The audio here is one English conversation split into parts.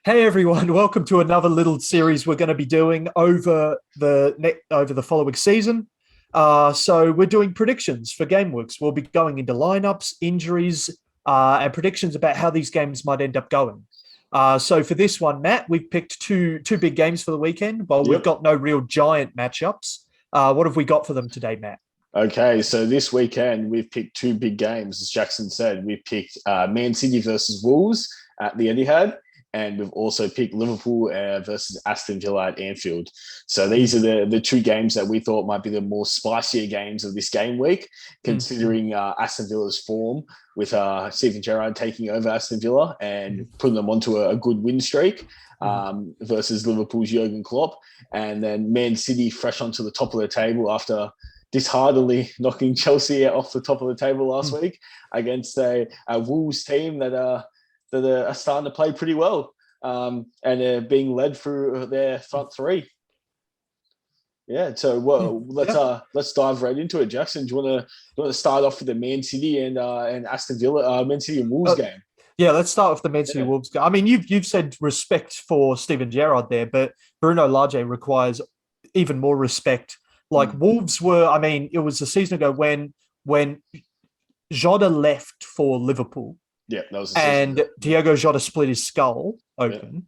Hey everyone, welcome to another little series we're going to be doing over the following season. So we're doing predictions for game weeks. We'll be going into lineups, injuries, and predictions about how these games might end up going. So for this one, Matt, we've picked two big games for the weekend. Well, we've Yep. got no real giant matchups. What have we got for them today, Matt? Okay, so this weekend we've picked two big games. As Jackson said, we've picked Man City versus Wolves at the Etihad, and we've also picked Liverpool versus Aston Villa at Anfield. So these are the two games that we thought might be the more spicier games of this game week, Mm-hmm. considering Aston Villa's form with Steven Gerrard taking over Aston Villa and putting them onto a good win streak. Versus Liverpool's Jurgen Klopp, and then Man City fresh onto the top of the table after dishearteningly knocking Chelsea off the top of the table last week against a Wolves team that are starting to play pretty well, and are being led through their front three. Yeah, so well, Yep. let's dive right into it. Jackson, do you want to start off with the Man City and Aston Villa, Man City and Wolves Uh, game? Yeah, let's start with the Man City Yeah, Wolves. I mean, you've said respect for Steven Gerrard there, but Bruno Lage requires even more respect. Like mm. Wolves were, I mean, it was a season ago when Jota left for Liverpool Yeah, that was a season and ago. Yeah, Diego Jota split his skull yeah. open.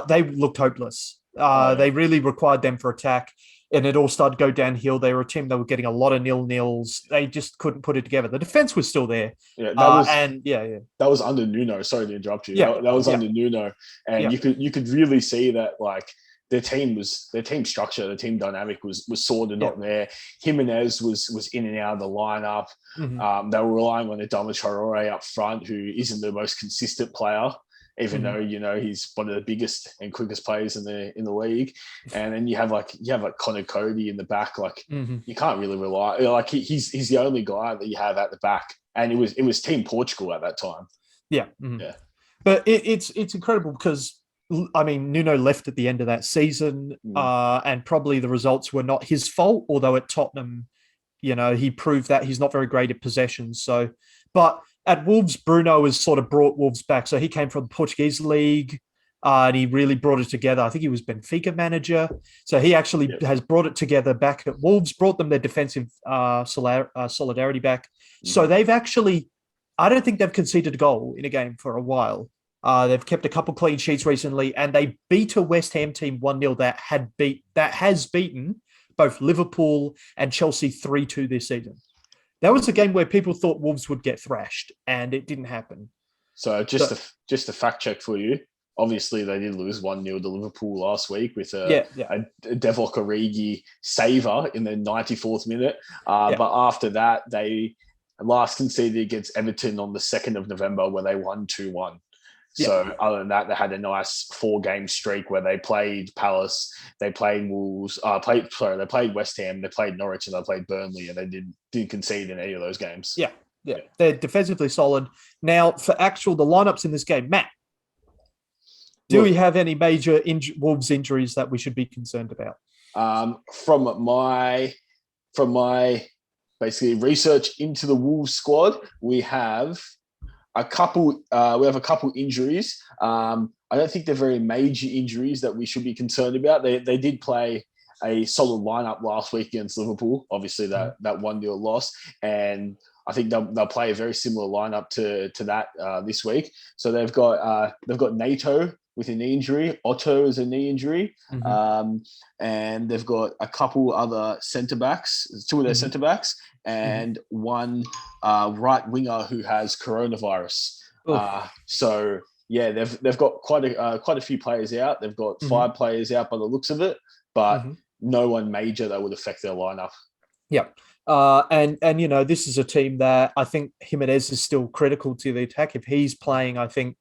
They looked hopeless. Oh yeah. They really required them for attack, and it all started to go downhill. They were a team that were getting a lot of nil-nils. They just couldn't put it together. The defense was still there, Yeah, that was and yeah, that was under Nuno. Sorry to interrupt you. yeah, That was yeah, under Nuno, and yeah, you could really see that like their team structure, the team dynamic was sort of yeah. not there. Jimenez was in and out of the lineup. Mm-hmm. They were relying on Adama Traore up front, who isn't the most consistent player, even Mm-hmm. though he's one of the biggest and quickest players in the league. And then you have Connor Cody in the back, like Mm-hmm. you can't really rely. Like he's the only guy that you have at the back, and it was Team Portugal at that time. Yeah. Mm-hmm. Yeah. But it's incredible because I mean Nuno left at the end of that season, Mm. and probably the results were not his fault. Although at Tottenham, he proved that he's not very great at possessions. So, but at Wolves, Bruno has sort of brought Wolves back. So he came from the Portuguese league. And he really brought it together. I think he was Benfica manager, so he actually Yep. has brought it together back at Wolves, brought them their defensive solidarity back. So Mm. they've actually, I don't think they've conceded a goal in a game for a while. They've kept a couple clean sheets recently, and they beat a West Ham team 1-0 that has beaten both Liverpool and Chelsea 3-2 this season. That was a game where people thought Wolves would get thrashed, and it didn't happen. So So just a fact check for you. Obviously, they did lose 1-0 to Liverpool last week with yeah, yeah, a Divock Origi saver in the 94th minute. yeah, But after that, they last conceded against Everton on the 2nd of November, where they won 2-1. yeah. So other than that, they had a nice 4-game streak where they played Palace, they played Wolves, they played West Ham, they played Norwich, and they played Burnley, and they didn't concede in any of those games. Yeah, yeah. Yeah. They're defensively solid. Now, for the lineups in this game, Matt, do we Look, have any major Wolves injuries that we should be concerned about? from my basically research into the Wolves squad, we have a couple injuries. I don't think they're very major injuries that we should be concerned about. They did play a solid lineup last week against Liverpool. Obviously, that 1-0 loss, and I think they'll play a very similar lineup to that this week. So they've got NATO with a knee injury, Otto is a knee injury, Mm-hmm. um, and they've got a couple other centre backs, two of their Mm-hmm. centre backs, Mm-hmm. and one right winger who has coronavirus. So yeah, they've got quite a few players out. They've got Mm-hmm. 5 players out by the looks of it, but Mm-hmm. no one major that would affect their lineup. Yeah. And this is a team that I think Jimenez is still critical to the attack. If he's playing, I think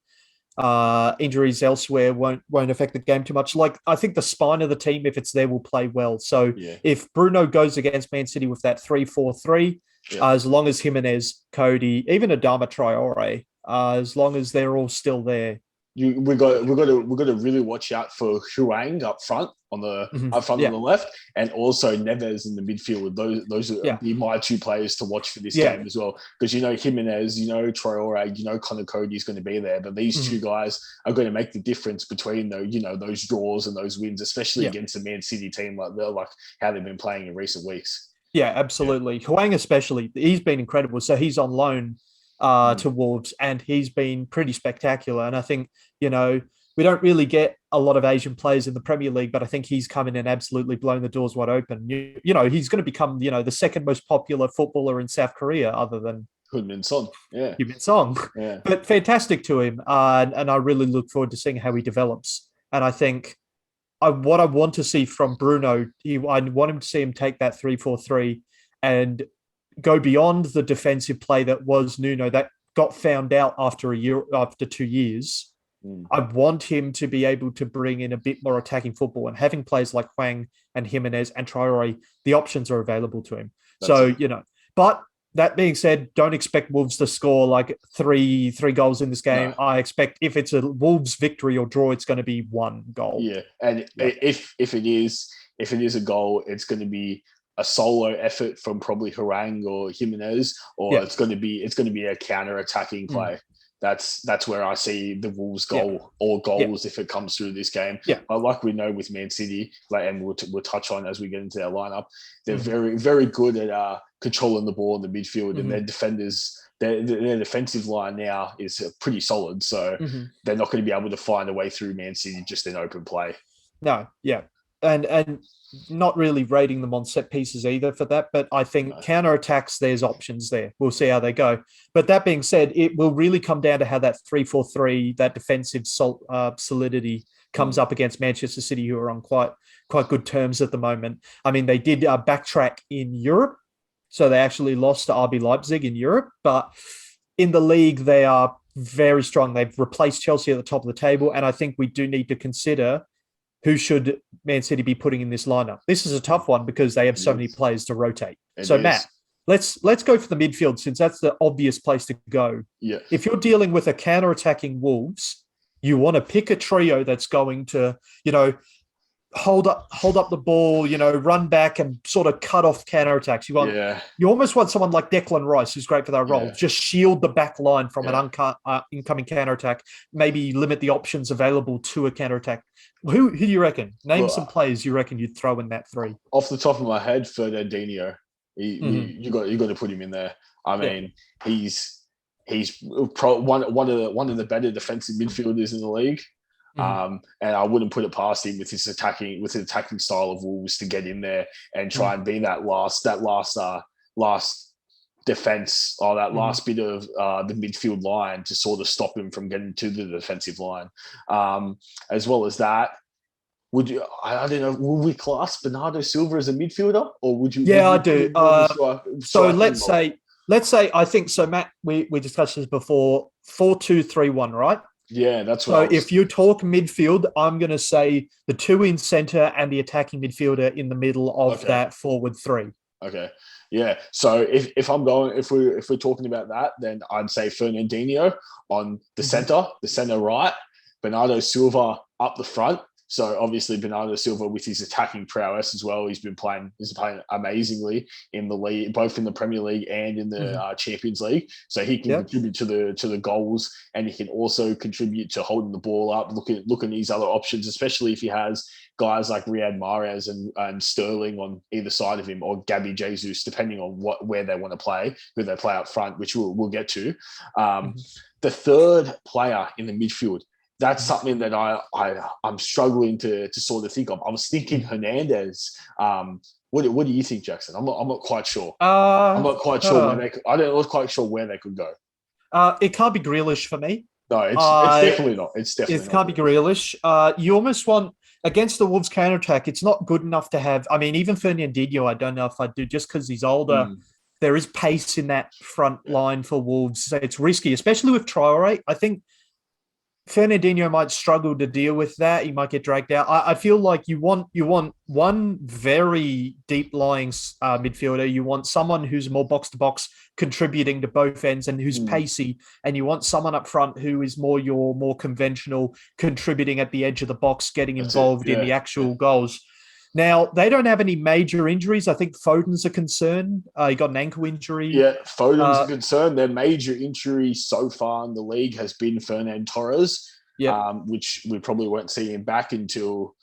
injuries elsewhere won't affect the game too much. Like I think the spine of the team, if it's there, will play well. So Yeah, if Bruno goes against Man City with that 3-4-3, yeah, as long as Jimenez, Cody, even Adama Traore, as long as they're all still there, we got to really watch out for Huang up front on the on the left, and also Neves in the midfield. Those would be my two players to watch for this game as well, because Jimenez, Traore, Connor Cody's going to be there, but these two guys are going to make the difference between those draws and those wins, especially against a Man City team like how they've been playing in recent weeks. Yeah, absolutely. Huang especially, he's been incredible. So he's on loan to Wolves, and he's been pretty spectacular. And I think, we don't really get a lot of Asian players in the Premier League, but I think he's come in and absolutely blown the doors wide open. He's going to become, the second most popular footballer in South Korea, other than Heung-min Son. Yeah. Heung-min Son. Yeah. But fantastic to him. And I really look forward to seeing how he develops. And I think what I want to see from Bruno, I want him to see him take that 3-4-3 and go beyond the defensive play that was Nuno, that got found out after 2 years. I want him to be able to bring in a bit more attacking football, and having players like Huang and Jimenez and Traore, the options are available to him. But that being said, don't expect Wolves to score like three goals in this game. No. I expect if it's a Wolves victory or draw, it's going to be 1 goal. Yeah, and if it is a goal, it's going to be a solo effort from probably Huang or Jimenez, or it's going to be a counter-attacking play. That's where I see the Wolves goal or goals if it comes through this game. Yeah. But like we know with Man City, and we'll touch on as we get into their lineup, they're very, very good at controlling the ball in the midfield, and their defenders, their defensive line now is pretty solid. So they're not going to be able to find a way through Man City just in open play. No, yeah. And not really rating them on set pieces either for that, but I think counter-attacks, there's options there. We'll see how they go. But that being said, it will really come down to how that 3-4-3, that defensive solidity comes up against Manchester City, who are on quite good terms at the moment. I mean, they did backtrack in Europe, so they actually lost to RB Leipzig in Europe, but in the league, they are very strong. They've replaced Chelsea at the top of the table, and I think we do need to consider who should Man City be putting in this lineup. This is a tough one because they have so many players to rotate. Matt, let's go for the midfield, since that's the obvious place to go. Yeah. If you're dealing with a counter-attacking Wolves, you want to pick a trio that's going to, hold up the ball, run back and sort of cut off counterattacks. You almost want someone like Declan Rice, who's great for that role. Just shield the back line from an incoming counterattack, maybe limit the options available to a counterattack. Who do you reckon? Name some players you reckon you'd throw in that 3. Off the top of my head, Fernandinho. You got to put him in there. I mean, he's one of the better defensive midfielders in the league. And I wouldn't put it past him with his attacking style of Wolves to get in there and try and be that last defense, or that last bit of the midfield line to sort of stop him from getting to the defensive line. As well as that, I don't know, will we class Bernardo Silva as a midfielder, or would you? Yeah, I do. So let's say I think so. Matt, we discussed this before. 4-2-3-1, right? Yeah, that's right. So if you talk midfield, I'm going to say the 2 in centre and the attacking midfielder in the middle of that forward 3. Okay. Yeah. So if we're talking about that, then I'd say Fernandinho on the centre right, Bernardo Silva up the front. So obviously Bernardo Silva, with his attacking prowess as well, he's playing amazingly in the league, both in the Premier League and in the Champions League. So he can contribute to the goals, and he can also contribute to holding the ball up. Look at these other options, especially if he has guys like Riyad Mahrez and Sterling on either side of him, or Gabby Jesus, depending on where they want to play, who they play up front, which we'll get to. The third player in the midfield, that's something that I'm struggling to sort of think of. I was thinking Hernandez. What do you think, Jackson? I'm not quite sure. I'm not quite sure I'm not quite sure where they could go. It can't be Grealish for me. No, it's definitely not. It can't be Grealish. You almost want, against the Wolves counter-attack, it's not good enough to have. I mean, even Fernandinho, I don't know if I'd do, just because he's older. There is pace in that front line for Wolves. So it's risky, especially with Traore. I think Fernandinho might struggle to deal with that. He might get dragged out. I feel like you want one very deep lying midfielder. You want someone who's more box to box, contributing to both ends and who's pacey. And you want someone up front who is your more conventional, contributing at the edge of the box, getting involved in the actual goals. Now, they don't have any major injuries. I think Foden's a concern. He got an ankle injury. Yeah, Foden's a concern. Their major injury so far in the league has been Fernan Torres, which we probably won't see him back until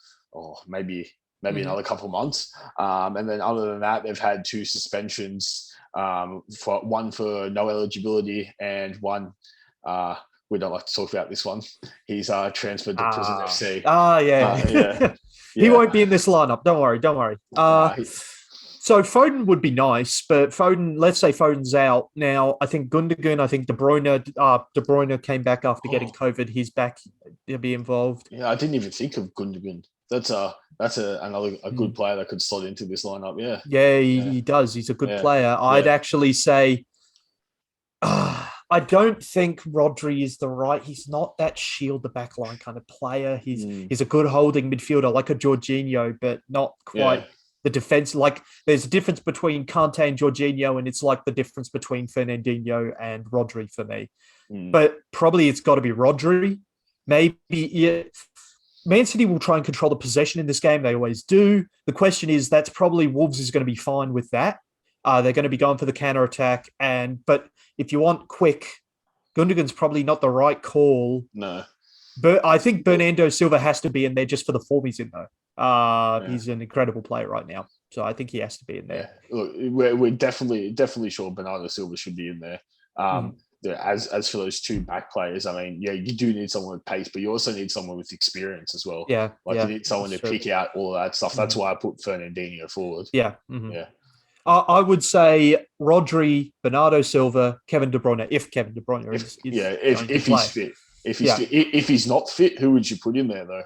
maybe another couple of months. And then other than that, they've had 2 suspensions, one for no eligibility and one we don't like to talk about this one. He's transferred to Prison FC. He won't be in this lineup. Don't worry. So Foden would be nice, but let's say Foden's out. Now, I think Gundogan, I think De Bruyne came back after getting COVID. He's back. He'll be involved. Yeah, I didn't even think of Gundogan. That's another good player that could slot into this lineup. Yeah. He does. He's a good player. I'd actually say I don't think Rodri is he's not that shield the backline kind of player. He's a good holding midfielder like a Jorginho, but not quite the defense. Like there's a difference between Kante and Jorginho, and it's like the difference between Fernandinho and Rodri for me. But probably it's got to be Rodri. Maybe Man City will try and control the possession in this game. They always do. The question is, that's probably Wolves is going to be fine with that. They're going to be going for the counter-attack. But if you want quick, Gundogan's probably not the right call. No. But I think Bernardo Silva has to be in there just for the form he's in, though. He's an incredible player right now. So I think he has to be in there. Yeah. Look, we're definitely sure Bernardo Silva should be in there. As for those 2 back players, I mean, you do need someone with pace, but you also need someone with experience as well. Yeah. You need someone to pick out all of that stuff. That's why I put Fernandinho forward. Yeah. Yeah. I would say Rodri, Bernardo Silva, Kevin De Bruyne, if Kevin De Bruyne is if he's fit. If he's not fit, who would you put in there, though?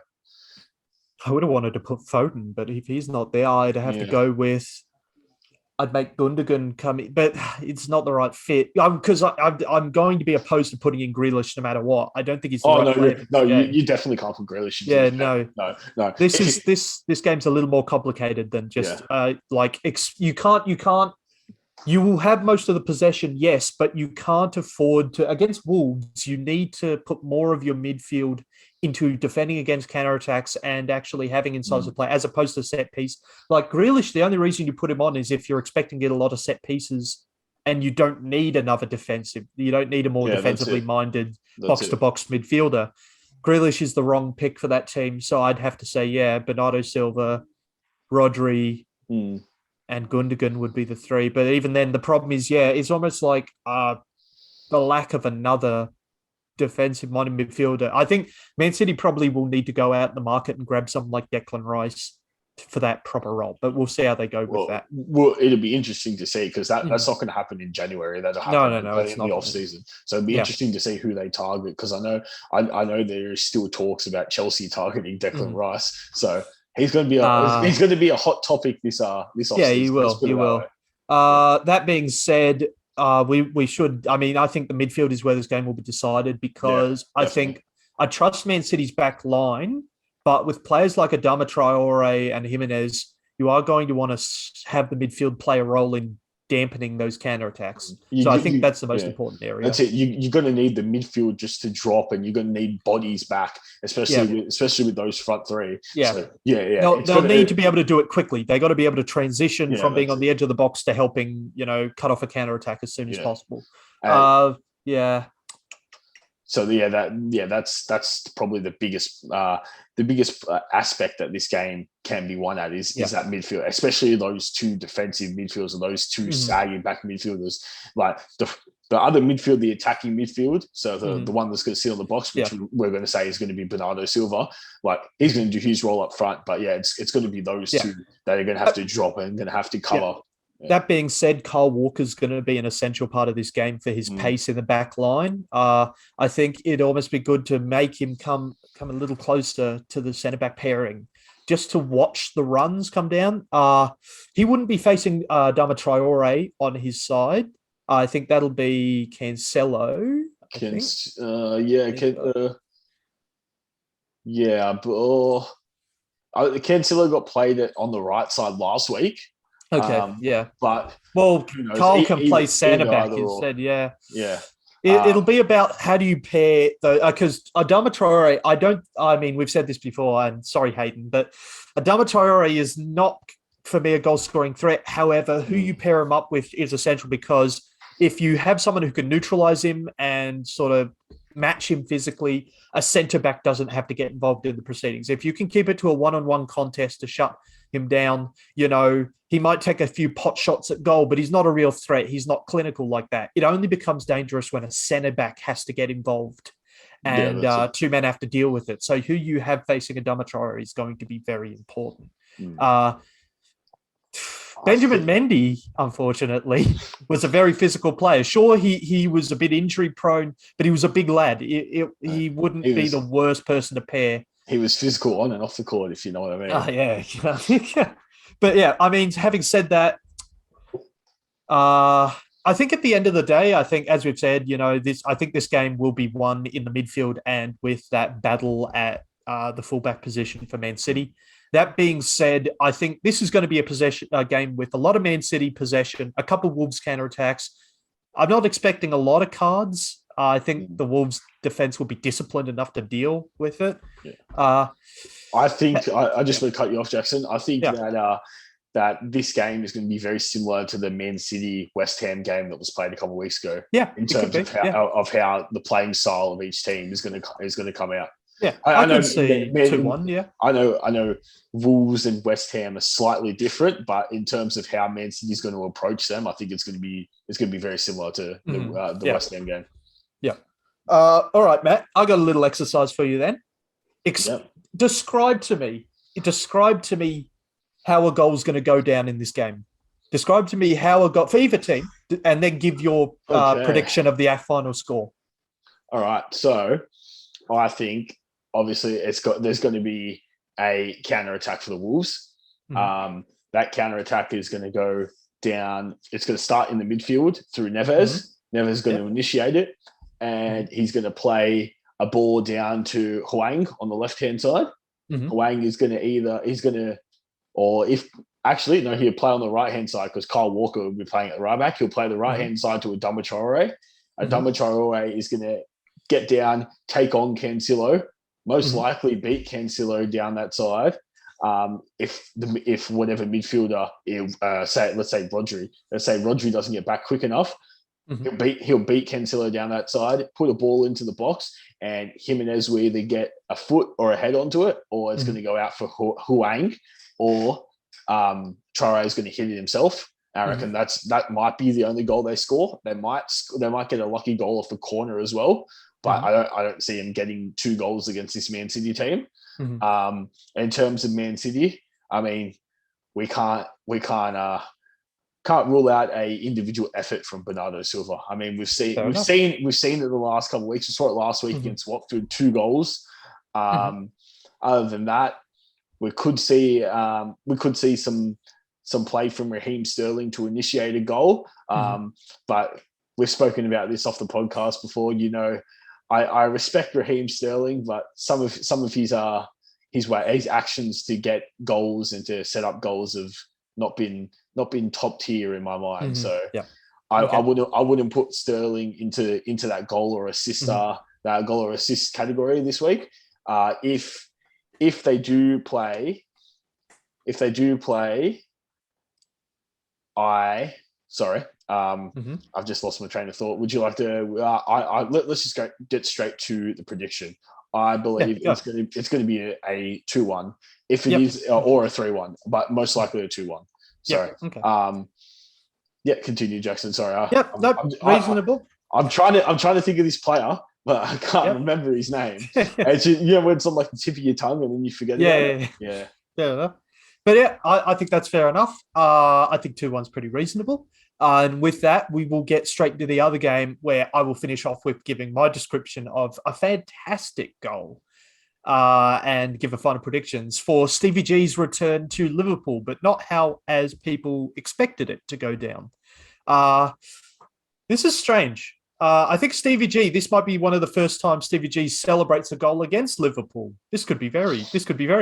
I would have wanted to put Foden, but if he's not there, I'd have to go with... I'd make Gundogan come in, but it's not the right fit because I'm going to be opposed to putting in Grealish no matter what. I don't think he's the right player. No, you definitely can't put Grealish in. No. This game's a little more complicated than just you can't. You will have most of the possession, yes, but you can't afford to. Against Wolves, you need to put more of your midfield into defending against counterattacks and actually having incisive play as opposed to set piece. Like Grealish, the only reason you put him on is if you're expecting to get a lot of set pieces and you don't need another defensive. You don't need a more defensively minded box-to-box midfielder. Grealish is the wrong pick for that team. So I'd have to say, Bernardo Silva, Rodri, and Gundogan would be the 3. But even then, the problem is, it's almost like the lack of another defensive-minded midfielder. I think Man City probably will need to go out in the market and grab someone like Declan Rice for that proper role. But we'll see how they go with that. Well, it'll be interesting to see because that's not going to happen in January. That'll happen in the off-season. So it'll be interesting to see who they target because I know there is still talks about Chelsea targeting Declan Rice. So he's going to be a hot topic this off-season. Yeah, he will. That being said, we should. I mean, I think the midfield is where this game will be decided because I think I trust Man City's back line, but with players like Adama Traore and Jimenez, you are going to want to have the midfield play a role in dampening those counterattacks. So I think that's the most important area. That's it. You're going to need the midfield just to drop, and you're going to need bodies back, especially with those front 3. Yeah, so, They'll need to be able to do it quickly. They got to be able to transition from being on the edge of the box to helping, cut off a counterattack as soon as possible. So that's probably the biggest aspect that this game can be won at is that midfield, especially those 2 defensive midfielders or those 2 sagging back midfielders, like the other midfield, the attacking midfield. So the one that's going to sit on the box, which we're going to say is going to be Bernardo Silva. Like he's going to do his role up front, but it's going to be those 2 that are going to have to drop and going to have to cover. That being said, Kyle Walker's going to be an essential part of this game for his pace in the back line. I think it'd almost be good to make him come a little closer to the centre-back pairing just to watch the runs come down. He wouldn't be facing Adama Traore on his side. I think that'll be Cancelo. Yeah, but Cancelo got played on the right side last week. Okay, yeah. But Well, who knows? Cole can play centre Either, back or. instead. Yeah. Yeah. It'll be about how do you pair the because Adama Traore. I mean, we've said this before, and sorry, Hayden, but Adama Traore is not for me a goal scoring threat. However, who you pair him up with is essential because if you have someone who can neutralize him and sort of match him physically, a centre back doesn't have to get involved in the proceedings. If you can keep it to a one-on-one contest to shut him down, he might take a few pot shots at goal, but he's not a real threat. He's not clinical like that. It only becomes dangerous when a centre back has to get involved and two men have to deal with it. So who you have facing a Traore is going to be very important. Benjamin Mendy, unfortunately, was a very physical player. Sure, he was a bit injury prone, but he was a big lad. He wouldn't be the worst person to pair. He was physical on and off the court, if you know what I mean. Yeah. But yeah, I mean, having said that, I think at the end of the day, I think, as we've said, I think this game will be won in the midfield and with that battle at the fullback position for Man City. That being said, I think this is going to be a game with a lot of Man City possession, a couple of Wolves counterattacks. I'm not expecting a lot of cards. I think the Wolves defense will be disciplined enough to deal with it. Yeah. I think I just want to cut you off, Jackson. I think that this game is going to be very similar to the Man City West Ham game that was played a couple of weeks ago. Yeah, in terms of how the playing style of each team is going to come out. Yeah, I could see 2-1. Yeah, I know. Wolves and West Ham are slightly different, but in terms of how Man City is going to approach them, I think it's going to be very similar to the West Ham game. Yeah. All right, Matt. I got a little exercise for you then. Describe to me how a goal is going to go down in this game. Describe to me how a goal for either team, and then give your prediction of the final score. All right. So I think obviously there's going to be a counter attack for the Wolves. That counter attack is going to go down. It's going to start in the midfield through Neves. Neves is going to initiate it, and he's going to play a ball down to Hwang on the left-hand side. Hwang is going to he'll play on the right-hand side because Kyle Walker will be playing at the right back. He'll play the right-hand side to Adama Traore. Adama Traore is going to get down, take on Cancelo, most likely beat Cancelo down that side. If whatever midfielder, let's say Rodri doesn't get back quick enough, he'll beat Cancelo down that side, put a ball into the box, and Jimenez will either get a foot or a head onto it, or it's going to go out for Hwang, or Traore is going to hit it himself. I reckon that might be the only goal they score. They might get a lucky goal off the corner as well, but I don't see him getting 2 goals against this Man City team. In terms of Man City, I mean, we can't rule out a individual effort from Bernardo Silva. I mean, we've seen it the last couple of weeks. We saw it last week against Watford, 2 goals. Other than that, we could see some play from Raheem Sterling to initiate a goal. But we've spoken about this off the podcast before. I respect Raheem Sterling, but some of his actions to get goals and to set up goals have not been top tier in my mind. So I wouldn't put Sterling into that goal or assist that goal or assist category this week. If they do play, I've just lost my train of thought. Would you like to? Let's just get straight to the prediction. I believe it's going to be a 2-1, if it is, or a 3-1, but most likely a 2-1. Sorry. Continue, Jackson. Sorry. Reasonable. I'm trying to think of this player, but I can't remember his name. It's just, when it's on like the tip of your tongue and then you forget about it. Yeah. Fair enough. But I think that's fair enough. I think 2-1's pretty reasonable. And with that, we will get straight to the other game where I will finish off with giving my description of a fantastic goal and give a final predictions for Stevie G's return to Liverpool, but not how as people expected it to go down. This is strange. I think Stevie G, this might be one of the first times Stevie G celebrates a goal against Liverpool. This could be very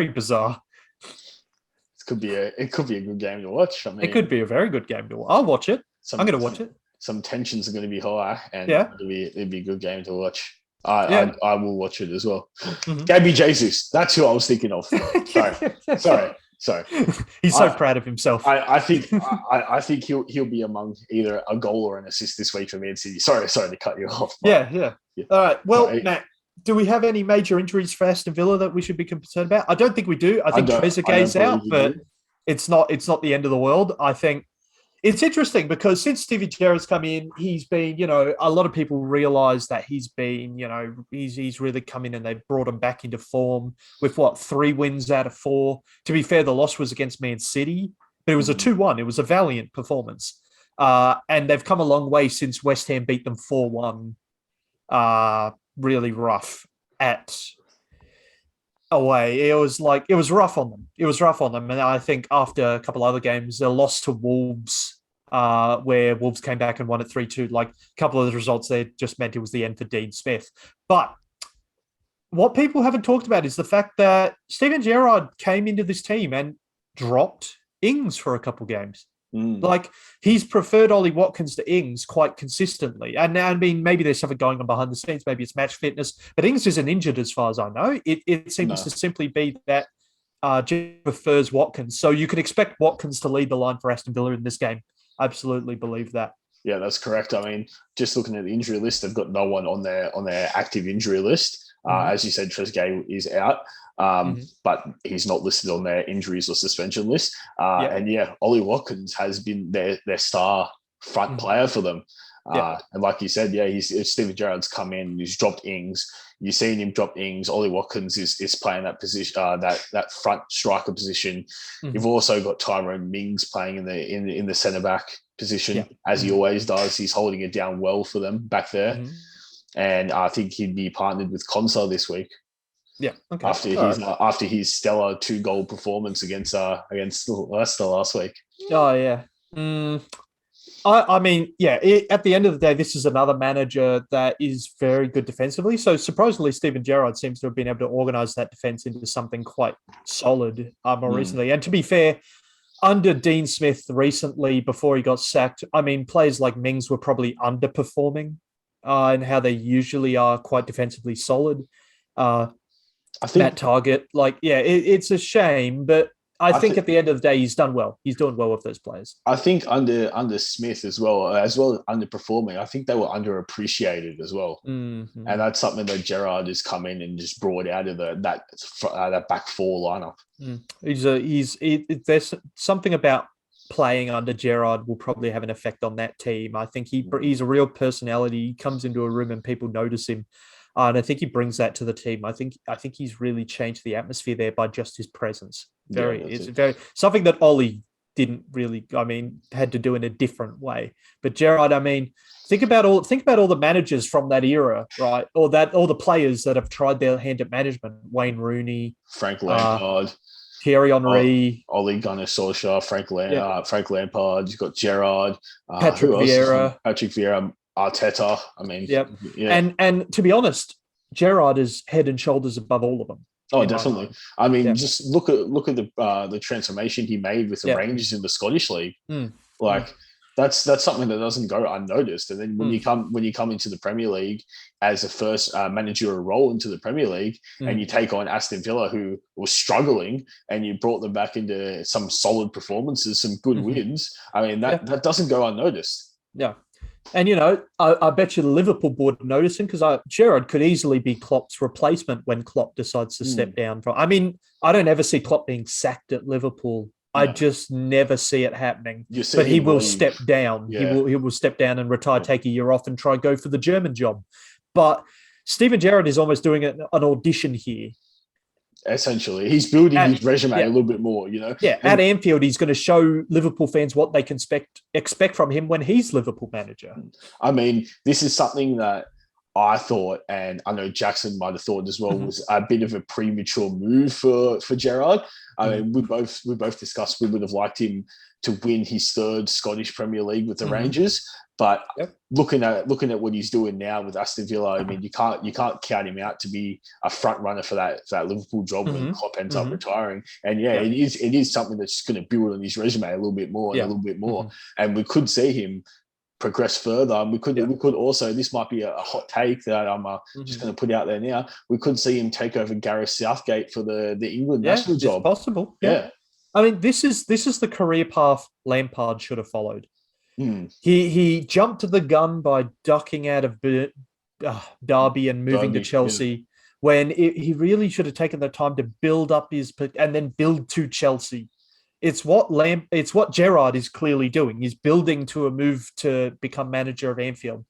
bizarre. It could be a good game to watch. I mean, It could be a very good game to watch. I'll watch it. I'm going to watch it. Some tensions are going to be high, and Yeah. it'd be a good game to watch. Yeah. I will watch it as well. Mhm. Gabby Jesus, that's who I was thinking of. Sorry. He's so proud of himself. I think he'll be among either a goal or an assist this week for Man City. Sorry to cut you off. Yeah. All right. Well, Matt, do we have any major injuries for Aston Villa that we should be concerned about? I don't think we do. I think Trezeguet's out, but it's not the end of the world. I think it's interesting because since Stevie Gerrard's come in, he's been, a lot of people realise that he's been, he's really come in and they've brought him back into form with 3 wins out of 4. To be fair, the loss was against Man City, but it was a 2-1. It was a valiant performance. And they've come a long way since West Ham beat them 4-1. Really rough at away. It was rough on them. It was rough on them. And I think after a couple other games, they lost to Wolves, where Wolves came back and won it 3-2. Like a couple of the results there just meant it was the end for Dean Smith. But what people haven't talked about is the fact that Steven Gerrard came into this team and dropped Ings for a couple games. Like he's preferred Ollie Watkins to Ings quite consistently. And now, I mean, maybe there's something going on behind the scenes. Maybe it's match fitness, but Ings isn't injured as far as I know. It seems to simply be that Jim prefers Watkins. So you can expect Watkins to lead the line for Aston Villa in this game. Absolutely believe that. Yeah, that's correct. I mean, just looking at the injury list, they've got no one on their active injury list. As you said, Trezeguet is out. But he's not listed on their injuries or suspension list. And Ollie Watkins has been their star front player for them. And like you said, he's Steven Gerrard's come in, he's dropped Ings. You've seen him drop Ings. Ollie Watkins is playing that position, that front striker position. You've also got Tyrone Mings playing in the centre back position, as he always does. He's holding it down well for them back there. And I think he'd be partnered with Konsa this week. Yeah. Okay. After his stellar 2-goal performance against Leicester last week. Oh yeah. I mean, at the end of the day, this is another manager that is very good defensively. So surprisingly, Steven Gerrard seems to have been able to organise that defence into something quite solid more recently. And to be fair, under Dean Smith recently, before he got sacked, I mean, players like Mings were probably underperforming in how they usually are, quite defensively solid. I think that Target, it's a shame, but I think at the end of the day, he's done well. He's doing well with those players. I think under Smith as well as underperforming, I think they were underappreciated as well. And that's something that Gerrard has come in and just brought out of that back 4 lineup. There's something about playing under Gerrard will probably have an effect on that team. I think he's a real personality. He comes into a room and people notice him. And I think he brings that to the team. I think he's really changed the atmosphere there by just his presence. Very something that Ollie didn't really. I mean, had to do in a different way. But Gerrard, I mean, think about all the managers from that era, right? Or all the players that have tried their hand at management. Wayne Rooney, Frank Lampard, Thierry Henry, Ole Gunnar Solskjaer, Frank Lampard. You've got Gerrard, Patrick Vieira, Arteta. I mean, and to be honest, Gerrard is head and shoulders above all of them. Oh, definitely. I mean, just look at the transformation he made with the Rangers in the Scottish League. That's something that doesn't go unnoticed. And then when you come into the Premier League as a first managerial role into the Premier League, and you take on Aston Villa, who was struggling, and you brought them back into some solid performances, some good wins. I mean, that doesn't go unnoticed. Yeah. And, I bet you the Liverpool board noticing, because Gerrard could easily be Klopp's replacement when Klopp decides to step down. I mean, I don't ever see Klopp being sacked at Liverpool. No. I just never see it happening. But he will step down. Yeah. He will step down and retire, take a year off and try go for the German job. But Steven Gerrard is almost doing an audition here. Essentially, he's building his resume a little bit more, At Anfield, he's going to show Liverpool fans what they can expect from him when he's Liverpool manager. I mean, this is something that I thought, and I know Jackson might have thought as well, was a bit of a premature move for Gerrard. I mean, we both discussed we would have liked him to win his 3rd Scottish Premier League with the Rangers. But Yep. looking at what he's doing now with Aston Villa, I mean, you can't count him out to be a front runner for that Liverpool job when Klopp ends up retiring. And it is something that's going to build on his resume a little bit more and a little bit more. And we could see him progress further. And we could also, this might be a hot take that I'm just going to put out there now. We could see him take over Gareth Southgate for the England national job. It's possible. Yeah. I mean, this is the career path Lampard should have followed. He jumped to the gun by ducking out of Derby and moving to Chelsea when he really should have taken the time to build up and then build to Chelsea. It's what Gerrard is clearly doing. He's building to a move to become manager of Anfield.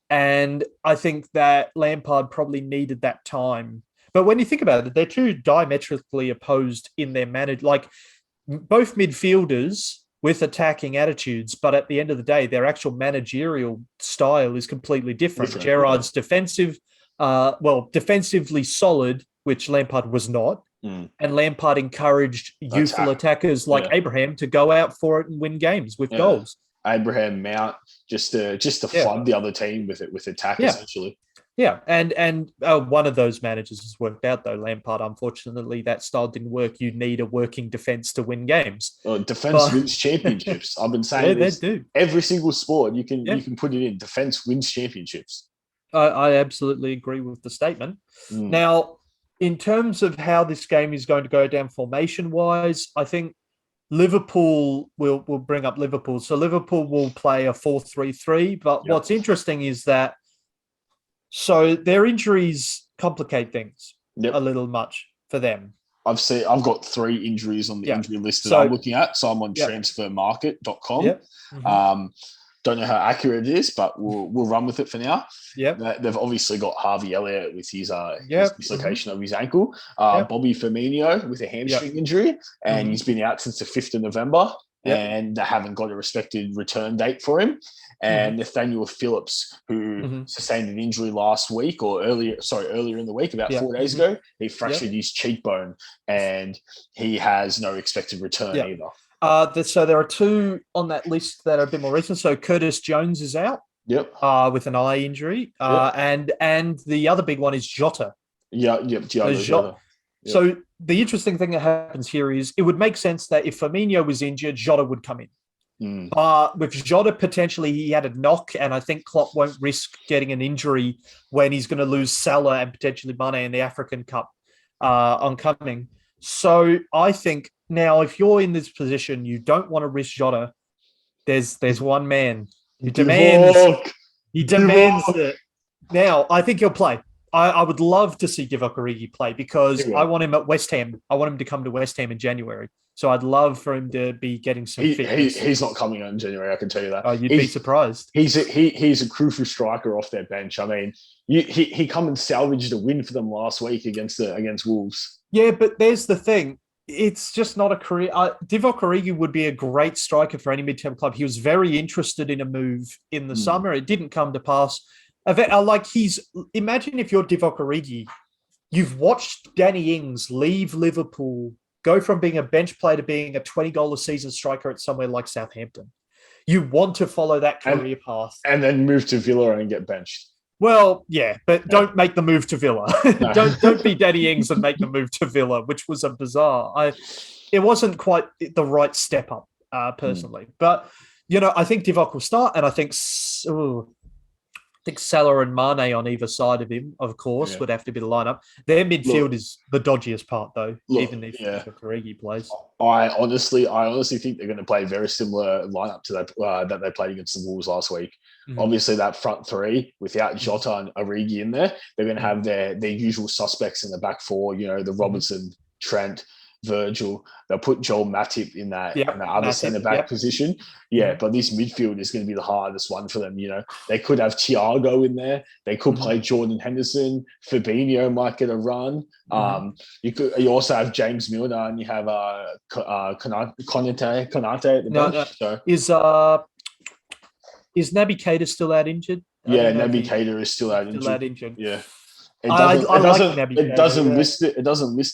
And I think that Lampard probably needed that time. But when you think about it, they're two diametrically opposed in their manage, like both midfielders with attacking attitudes, but at the end of the day, their actual managerial style is completely different. Gerrard's defensively solid, which Lampard was not. And Lampard encouraged youthful attackers like Abraham to go out for it and win games with goals. Abraham, Mount, just to flood the other team with attack, essentially. Yeah, and one of those managers has worked out, though. Lampard, unfortunately, that style didn't work. You need a working defence to win games. Defence wins championships. I've been saying this. They do. Every single sport, you can put it in. Defence wins championships. I absolutely agree with the statement. Now, in terms of how this game is going to go down formation-wise, I think Liverpool will bring up Liverpool. So Liverpool will play a 4-3-3. But what's interesting is that their injuries complicate things a little much for them. I've got 3 injuries on the injury list that I'm looking at. So I'm on transfermarket.com. Don't know how accurate it is, but we'll run with it for now. They've obviously got Harvey Elliott with his dislocation of his ankle. Bobby Firmino with a hamstring injury, and he's been out since the 5th of November. And they haven't got a respected return date for him. And Nathaniel Phillips, who sustained an injury last week earlier in the week, about 4 days ago, he fractured his cheekbone, and he has no expected return either. So there are 2 on that list that are a bit more recent. So Curtis Jones is out with an eye injury. And the other big one is Jota. Jota. So the interesting thing that happens here is it would make sense that if Firmino was injured, Jota would come in. With Jota, potentially he had a knock, and I think Klopp won't risk getting an injury when he's going to lose Salah and potentially Mane in the African Cup oncoming. So I think now if you're in this position, you don't want to risk Jota. There's one man who demands it. Now, I think he'll play. I would love to see Divock Origi play because I want him at West Ham. I want him to come to West Ham in January. So I'd love for him to be getting some fitness. He's not coming out in January, I can tell you that. Oh, you'd be surprised. He's a crucial striker off their bench. I mean, he come and salvaged a win for them last week against Wolves. Yeah, but there's the thing. It's just not a career. Divock Origi would be a great striker for any mid-table club. He was very interested in a move in the summer. It didn't come to pass. Imagine if you're Divock Origi, you've watched Danny Ings leave Liverpool, go from being a bench player to being a 20-goal a season striker at somewhere like Southampton. You want to follow that career path. And then move to Villa and get benched. Well, yeah, but don't make the move to Villa. No. don't be Danny Ings and make the move to Villa, which was a bizarre. It wasn't quite the right step up, personally. But, I think Divock will start, and I think Salah and Mane on either side of him, of course, would have to be the lineup. Their midfield is the dodgiest part, though, even if Origi plays. I honestly think they're going to play a very similar lineup to that they played against the Wolves last week. Mm-hmm. Obviously, that front 3, without Jota and Origi in there, they're going to have their usual suspects in the back 4, the Robertson, Trent, Virgil. They'll put Joel Matip in that other centre-back position. Yeah, but this midfield is going to be the hardest one for them. They could have Thiago in there. They could play Jordan Henderson. Fabinho might get a run. You also have James Milner, and you have Konate at the bench. So. Is Naby Keita still out injured? Yeah, Naby Keita is still out injured. Yeah. It doesn't list it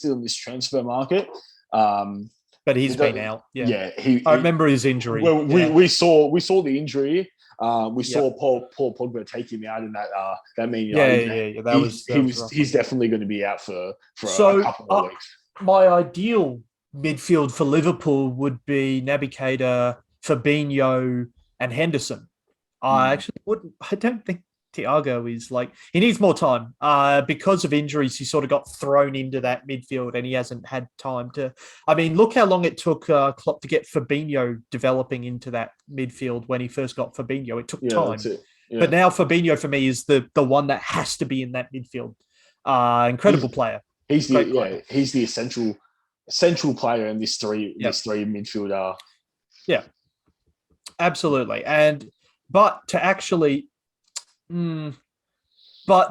on this transfer market. But he's been out. Yeah. I remember his injury. Well, we saw the injury We saw Paul Pogba take him out in that Man Yeah, United game. yeah. That was rough. He's definitely going to be out for So, a couple of weeks. My ideal midfield for Liverpool would be Navigator, Fabinho, and Henderson. I don't think Thiago is he needs more time. Because of injuries, he sort of got thrown into that midfield and he hasn't had time to. I mean, look how long it took Klopp to get Fabinho developing into that midfield when he first got Fabinho. It took time. That's it. Yeah. But now Fabinho for me is the one that has to be in that midfield. Incredible player. He's the essential player in this three midfielder. Yeah, absolutely. But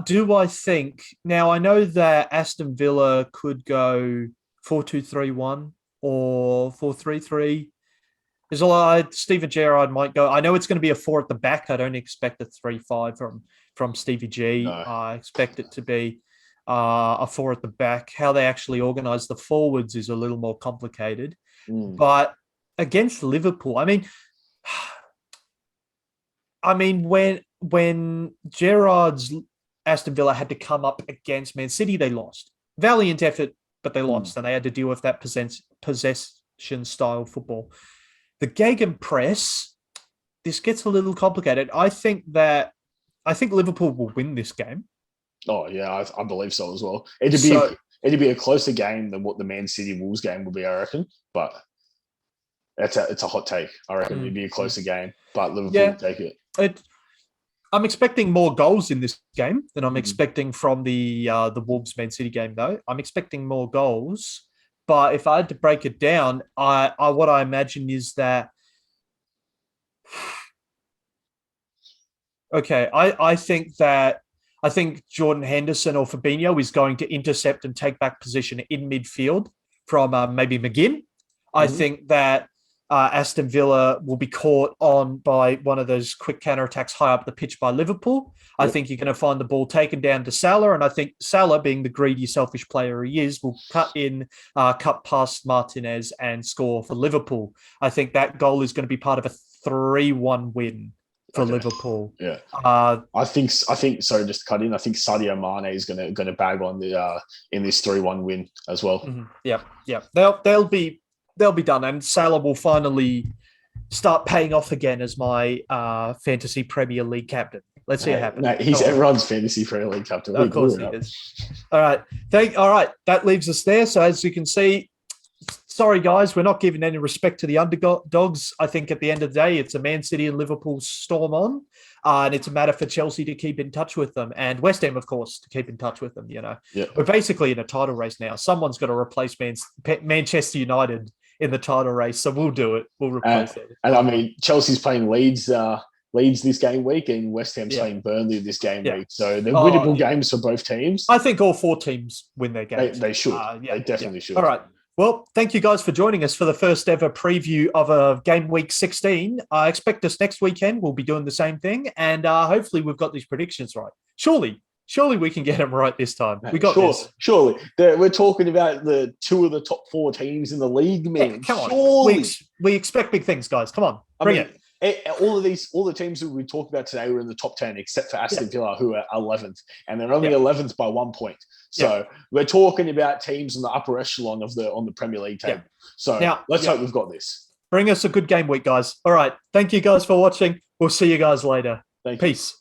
do I think now? I know that Aston Villa could go 4-2-3-1 or 4-3-3. There's a lot. Steven Gerrard might go. I know it's going to be a 4 at the back. I don't expect a 3-5 from Stevie G. No. I expect it to be a 4 at the back. How they actually organise the forwards is a little more complicated. But against Liverpool, I mean, when Gerrard's Aston Villa had to come up against Man City, they lost. Valiant effort, but they lost, and they had to deal with that possession style football. The Gegenpress, this gets a little complicated. I think Liverpool will win this game. Oh yeah, I believe so as well. It'd be a closer game than what the Man City Wolves game will be, I reckon. But it's a hot take. I reckon it'd be a closer game, but Liverpool will take it. I'm expecting more goals in this game than I'm expecting from the Wolves Man City game, though. I'm expecting more goals, but if I had to break it down, what I imagine is that. Okay, I think Jordan Henderson or Fabinho is going to intercept and take back position in midfield from maybe McGinn. I think that Aston Villa will be caught on by one of those quick counterattacks high up the pitch by Liverpool. I think you're going to find the ball taken down to Salah, and I think Salah, being the greedy, selfish player he is, will cut past Martinez and score for Liverpool. I think that goal is going to be part of a 3-1 win for Liverpool. Yeah. I think sorry, just to cut in, I think Sadio Mane is going to bag on the in this 3-1 win as well. Yeah. They'll be done, and Salah will finally start paying off again as my fantasy Premier League captain. Let's see it happen. No, he's everyone's fantasy Premier League captain. Of course he is. All right. That leaves us there. So as you can see, sorry guys, we're not giving any respect to the underdogs. I think at the end of the day, it's a Man City and Liverpool storm on, and it's a matter for Chelsea to keep in touch with them, and West Ham, of course, to keep in touch with them. We're basically in a title race now. Someone's got to replace Manchester United in the title race, so we'll do it. We'll replace it. And I mean, Chelsea's playing Leeds this game week, and West Ham's playing Burnley this game week. So they're winnable games for both teams. I think all 4 teams win their games. They should. They definitely should. All right. Well, thank you guys for joining us for the first ever preview of a game week 16. I expect us next weekend. We'll be doing the same thing, and hopefully we've got these predictions right. Surely we can get them right this time. We got this. Surely. We're talking about the 2 of the top 4 teams in the league, man. Come on. We expect big things, guys. Come on. Bring it. All the teams that we talked about today were in the top 10, except for Aston Villa, who are 11th, and they're only 11th by 1 point. So we're talking about teams in the upper echelon on the Premier League table. So let's hope we've got this. Bring us a good game week, guys. All right. Thank you guys for watching. We'll see you guys later. Thank you. Peace.